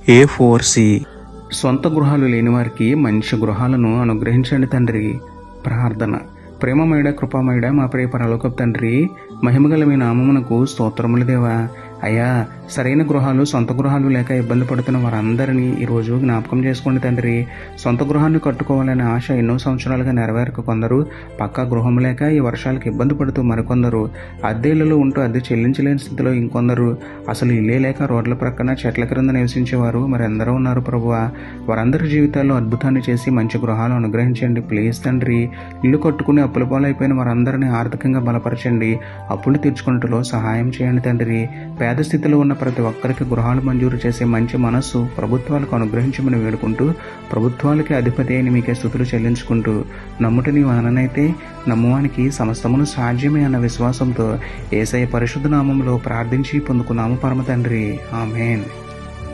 A4C. సొంత గృహాలు లేని వారికి మంచి గృహాలను అనుగ్రహించండి తండ్రి. ప్రార్థన. ప్రేమమయుడ, కృపామయుడ, మా ప్రియ పరలోకపు తండ్రి, మహిమగల మీ నామమునకు స్తోత్రములు దేవా. అయ్యా, సరైన గృహాలు, సొంత గృహాలు లేక ఇబ్బంది పడుతున్న వారందరినీ ఈరోజు జ్ఞాపకం చేసుకోండి తండ్రి. సొంత గృహాన్ని కట్టుకోవాలనే ఆశ ఎన్నో సంవత్సరాలుగా నెరవేరక కొందరు, పక్కా గృహం లేక ఈ వర్షాలకు ఇబ్బంది పడుతూ మరికొందరు, అద్దెలలో ఉంటూ అద్దె చెల్లించలేని స్థితిలో ఇంకొందరు, అసలు ఇల్లే లేక రోడ్ల ప్రక్కన చెట్ల క్రింద నివసించేవారు మరెందరో ఉన్నారు ప్రభువా. వారందరి జీవితాల్లో అద్భుతాన్ని చేసి మంచి గృహాలు అనుగ్రహించండి ప్లీజ్ తండ్రి. ఇల్లు కట్టుకుని అప్పుల పాలైపోయిన వారందరినీ ఆర్థికంగా బలపరచండి, అప్పులు తీర్చుకున్నట్టులో సహాయం చేయండి తండ్రి. పేద స్థితిలో ఉన్న ప్రతి ఒక్కరికి గృహాలు మంజూరు చేసే మంచి మనస్సు ప్రభుత్వాలకు అనుగ్రహించమని వేడుకుంటూ, ప్రభుత్వాలకి అధిపతి అయిన మీకే స్తుతులు చెల్లించుకుంటూ, నమ్ముట నీ వాననైతే నమ్మువానికి సమస్తమును సాధ్యమే అన్న విశ్వాసంతో యేసయ్య పరిశుద్ధ నామంలో ప్రార్థించి పొందుకున్నాము పరమ తండ్రి. ఆమేన్.